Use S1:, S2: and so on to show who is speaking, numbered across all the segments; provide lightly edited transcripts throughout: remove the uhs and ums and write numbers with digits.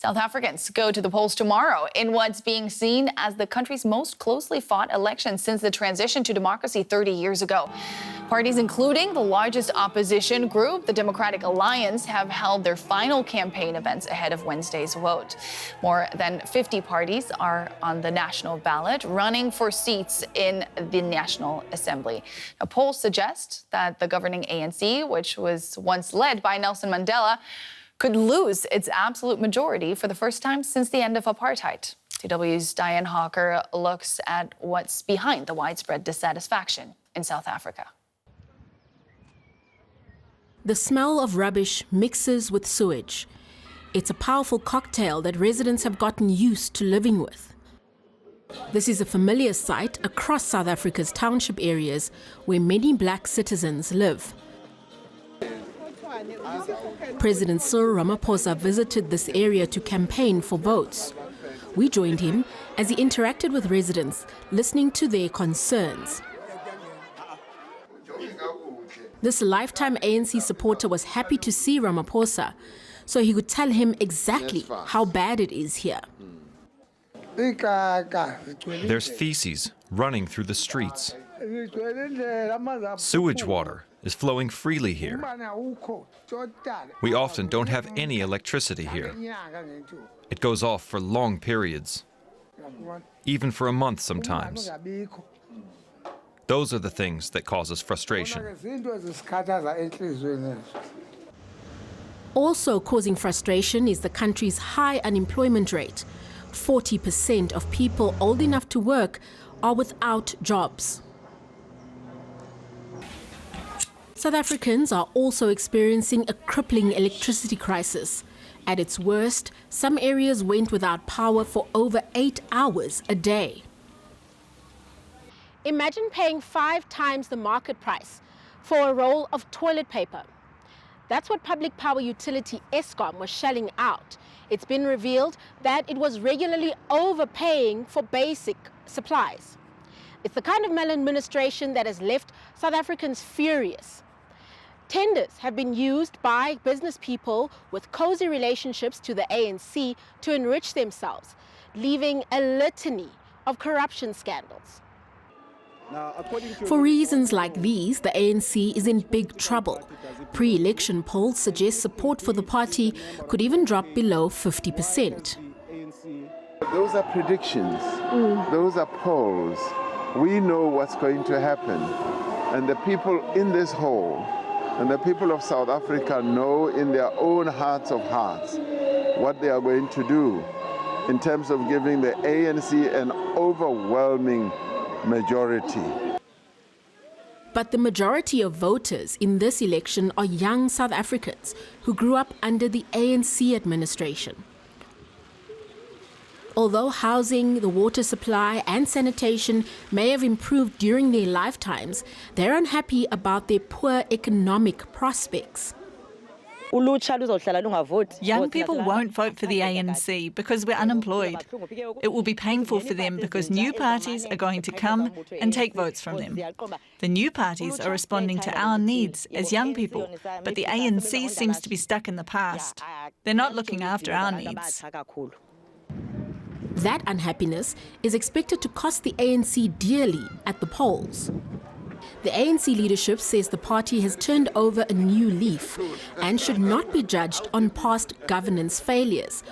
S1: South Africans go to the polls tomorrow in what's being seen as the country's most closely fought election since the transition to democracy 30 years ago. Parties, including the largest opposition group, the Democratic Alliance, have held their final campaign events ahead of Wednesday's vote. More than 50 parties are on the national ballot, running for seats in the National Assembly. Now, polls suggest that the governing ANC, which was once led by Nelson Mandela, could lose its absolute majority for the first time since the end of apartheid. DW's Dianne Hawker looks at what's behind the widespread dissatisfaction in South Africa.
S2: The smell of rubbish mixes with sewage. It's a powerful cocktail that residents have gotten used to living with. This is a familiar sight across South Africa's township areas where many black citizens live. President Cyril Ramaphosa visited this area to campaign for votes. We joined him as he interacted with residents, listening to their concerns. This lifetime ANC supporter was happy to see Ramaphosa, so he could tell him exactly how bad it is here.
S3: There's feces running through the streets. Sewage water is flowing freely here. We often don't have any electricity here. It goes off for long periods, even for a month sometimes. Those are the things that cause us frustration.
S2: Also causing frustration is the country's high unemployment rate. 40% of people old enough to work are without jobs. South Africans are also experiencing a crippling electricity crisis. At its worst, some areas went without power for over 8 hours a day. Imagine paying 5 times the market price for a roll of toilet paper. That's what public power utility Eskom was shelling out. It's been revealed that it was regularly overpaying for basic supplies. It's the kind of maladministration that has left South Africans furious. Tenders have been used by business people with cozy relationships to the ANC to enrich themselves, leaving a litany of corruption scandals. For reasons like these, the ANC is in big trouble. Pre-election polls suggest support for the party could even drop below 50%.
S4: Those are predictions. Those are polls. We know what's going to happen. And the people in this hall and the people of South Africa know in their own hearts of hearts what they are going to do in terms of giving the ANC an overwhelming majority.
S2: But the majority of voters in this election are young South Africans who grew up under the ANC administration. Although housing, the water supply and sanitation may have improved during their lifetimes, they're unhappy about their poor economic prospects.
S5: Young people won't vote for the ANC because we're unemployed. It will be painful for them because new parties are going to come and take votes from them. The new parties are responding to our needs as young people, but the ANC seems to be stuck in the past. They're not looking after our needs.
S2: That unhappiness is expected to cost the ANC dearly at the polls. The ANC leadership says the party has turned over a new leaf and should not be judged on past governance failures.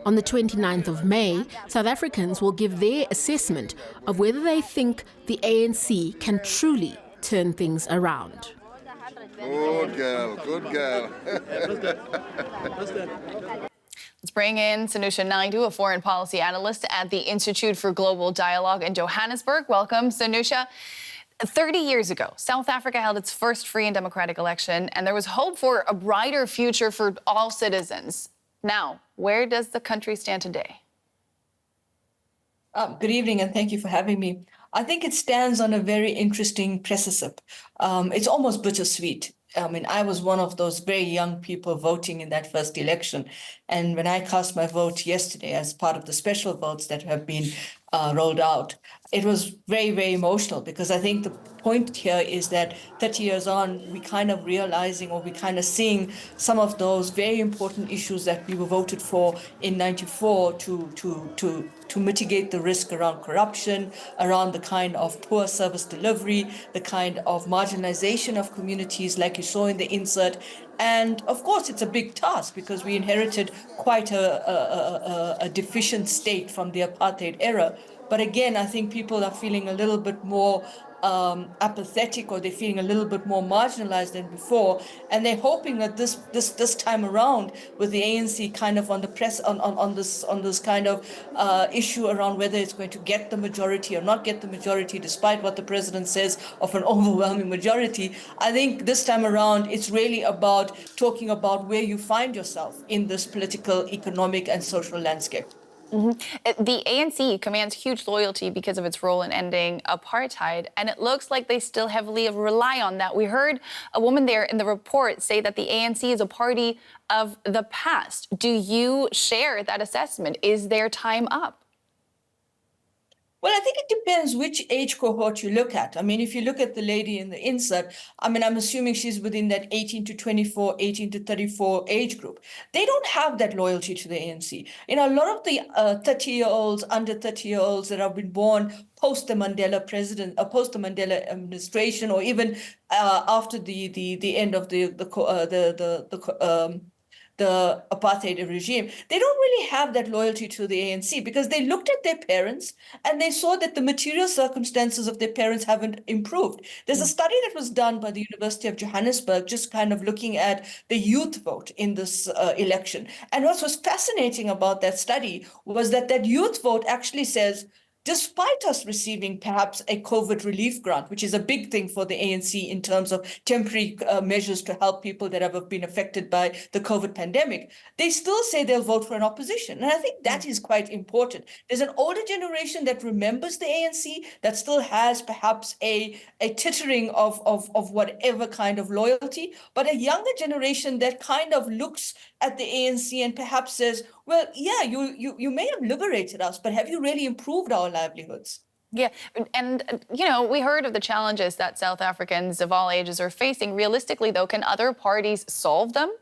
S2: On the 29th of May, South Africans will give their assessment of whether they think the ANC can truly turn things around.
S4: Good girl, good girl.
S1: Let's bring in Sanusha Naidu, a foreign policy analyst at the Institute for Global Dialogue in Johannesburg. Welcome, Sanusha. 30 years ago, South Africa held its first free and democratic election, and there was hope for a brighter future for all citizens. Now, where does the country stand today?
S6: Good evening, and thank you for having me. I think it stands on a very interesting precipice. It's almost bittersweet. I mean, I was one of those very young people voting in that first election. And when I cast my vote yesterday as part of the special votes that have been rolled out. It was very, very emotional because I think the point here is that 30 years on, we kind of realizing or we kind of seeing some of those very important issues that we were voted for in 94 to mitigate the risk around corruption, around the kind of poor service delivery, the kind of marginalization of communities like you saw in the insert. And of course, it's a big task because we inherited quite a deficient state from the apartheid era. But again, I think people are feeling a little bit more apathetic, or they're feeling a little bit more marginalized than before, and they're hoping that this time around, with the ANC kind of on the press on this kind of issue around whether it's going to get the majority or not get the majority, despite what the president says of an overwhelming majority. I think this time around, it's really about talking about where you find yourself in this political, economic, and social landscape.
S1: Mm-hmm. The ANC commands huge loyalty because of its role in ending apartheid, and it looks like they still heavily rely on that. We heard a woman there in the report say that the ANC is a party of the past. Do you share that assessment? Is their time up?
S6: Well, I think it depends which age cohort you look at. I mean, if you look at the lady in the insert, I mean, I'm assuming she's within that 18 to 24, 18 to 34 age group. They don't have that loyalty to the ANC. You know, a lot of the 30-year-olds, under 30-year-olds that have been born post the Mandela post the Mandela administration, or even after the end of the apartheid regime, they don't really have that loyalty to the ANC because they looked at their parents and they saw that the material circumstances of their parents haven't improved. There's a study that was done by the University of Johannesburg, just kind of looking at the youth vote in this election. And what was fascinating about that study was that youth vote actually says, despite us receiving perhaps a COVID relief grant, which is a big thing for the ANC in terms of temporary measures to help people that have been affected by the COVID pandemic, they still say they'll vote for an opposition. And I think that is quite important. There's an older generation that remembers the ANC, that still has perhaps a tittering of whatever kind of loyalty, but a younger generation that kind of looks at the ANC and perhaps says, well, yeah, you may have liberated us, but have you really improved our livelihoods?
S1: Yeah, and, you know, we heard of the challenges that South Africans of all ages are facing. Realistically, though, can other parties solve them?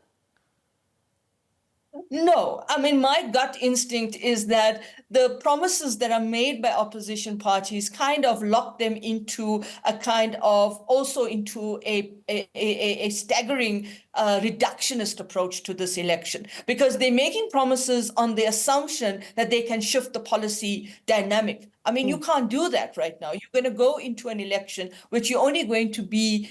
S6: No, I mean, my gut instinct is that the promises that are made by opposition parties kind of lock them into a kind of also into a staggering reductionist approach to this election, because they're making promises on the assumption that they can shift the policy dynamic. I mean, you can't do that right now. You're going to go into an election which you're only going to be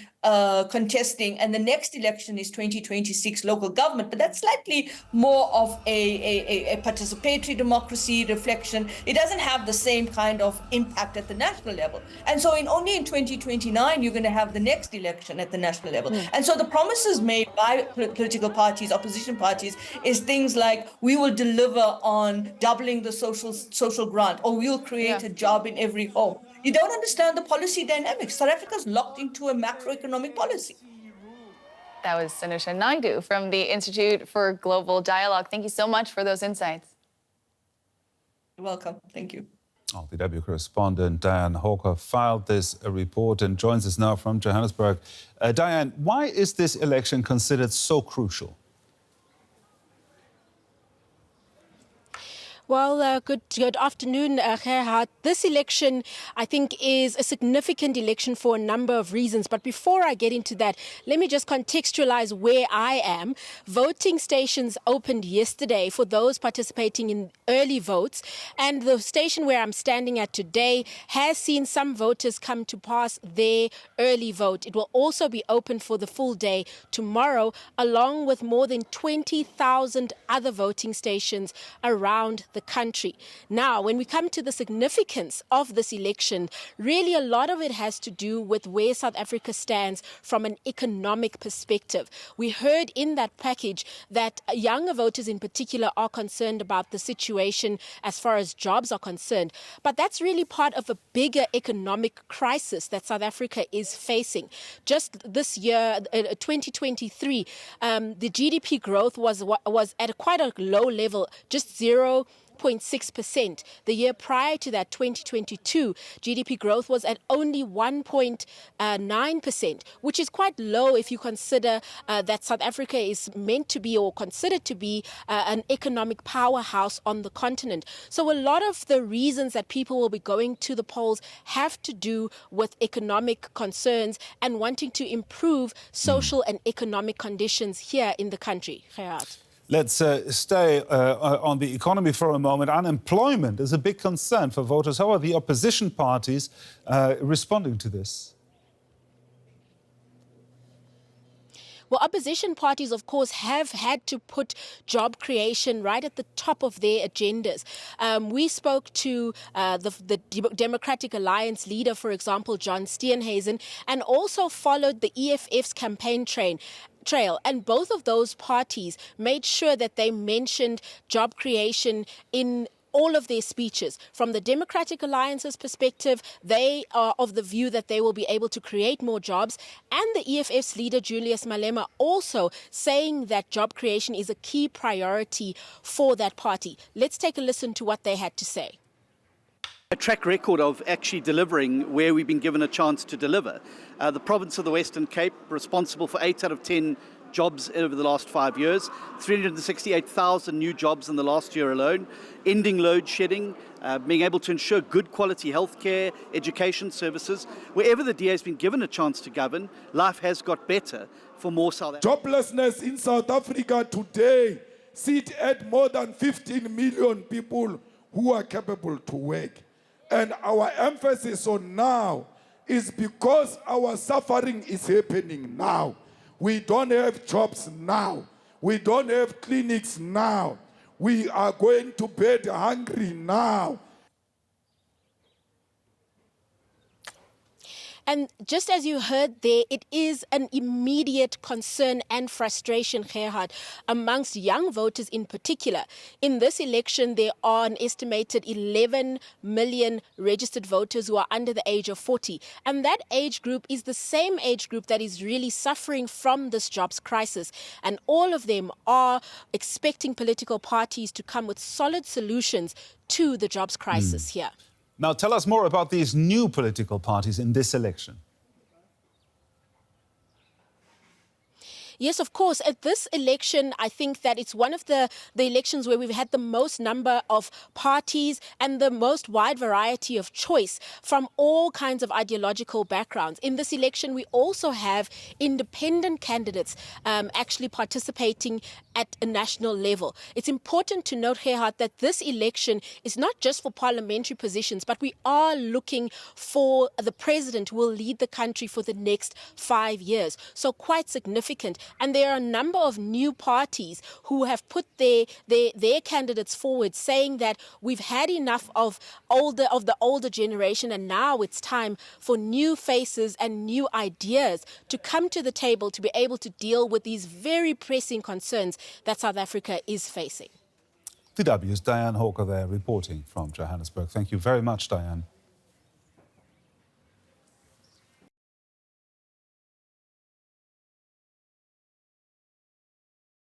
S6: contesting, and the next election is 2026 local government, but that's slightly more of a participatory democracy reflection. It doesn't have the same kind of impact at the national level. And so only in 2029, you're going to have the next election at the national level. And so the promises made by political parties, opposition parties, is things like, we will deliver on doubling the social grant, or we'll create a job in every home. You don't understand the policy dynamics. South Africa's locked into a macroeconomic policy.
S1: That was Sanusha Naidu from the Institute for Global Dialogue. Thank you so much for those insights.
S6: You're welcome. Thank you.
S7: DW correspondent Dianne Hawker filed this report and joins us now from Johannesburg. Dianne, why is this election considered so crucial?
S2: Well, good afternoon, Gerhard. This election, I think, is a significant election for a number of reasons. But before I get into that, let me just contextualize where I am. Voting stations opened yesterday for those participating in early votes. And the station where I'm standing at today has seen some voters come to pass their early vote. It will also be open for the full day tomorrow, along with more than 20,000 other voting stations around the country. Now, when we come to the significance of this election, really a lot of it has to do with where South Africa stands from an economic perspective. We heard in that package that younger voters in particular are concerned about the situation as far as jobs are concerned. But that's really part of a bigger economic crisis that South Africa is facing. Just this year, 2023, the GDP growth was at quite a low level, just 0.3%. 0.6%. The year prior to that, 2022, GDP growth was at only 1.9%, which is quite low if you consider that South Africa is meant to be or considered to be an economic powerhouse on the continent. So a lot of the reasons that people will be going to the polls have to do with economic concerns and wanting to improve social and economic conditions here in the country. Gerhard.
S7: Let's stay on the economy for a moment. Unemployment is a big concern for voters. How are the opposition parties responding to this?
S2: Well, opposition parties, of course, have had to put job creation right at the top of their agendas. We spoke to the Democratic Alliance leader, for example, John Steenhuisen, and also followed the EFF's campaign trail. And both of those parties made sure that they mentioned job creation in all of their speeches. From the Democratic Alliance's perspective, they are of the view that they will be able to create more jobs. And the EFF's leader, Julius Malema, also saying that job creation is a key priority for that party. Let's take a listen to what they had to say.
S8: A track record of actually delivering where we've been given a chance to deliver. The province of the Western Cape, responsible for 8 out of 10 jobs over the last 5 years, 368,000 new jobs in the last year alone, ending load shedding, being able to ensure good quality healthcare, education services. Wherever the DA has been given a chance to govern, life has got better for more South Africans.
S9: Joblessness in South Africa today sit at more than 15 million people who are capable to work. And our emphasis on now is because our suffering is happening now. We don't have jobs now. We don't have clinics now. We are going to bed hungry now.
S2: And just as you heard there, it is an immediate concern and frustration, Gerhard, amongst young voters in particular. In this election, there are an estimated 11 million registered voters who are under the age of 40. And that age group is the same age group that is really suffering from this jobs crisis. And all of them are expecting political parties to come with solid solutions to the jobs crisis here.
S7: Now, tell us more about these new political parties in this election.
S2: Yes, of course. At this election, I think that it's one of the elections where we've had the most number of parties and the most wide variety of choice from all kinds of ideological backgrounds. In this election, we also have independent candidates actually participating at a national level. It's important to note, Gerhard, that this election is not just for parliamentary positions, but we are looking for the president who will lead the country for the next 5 years. So quite significant. And there are a number of new parties who have put their candidates forward, saying that we've had enough of the older generation, and now it's time for new faces and new ideas to come to the table to be able to deal with these very pressing concerns that South Africa is facing.
S7: DW's Dianne Hawker there reporting from Johannesburg. Thank you very much, Dianne.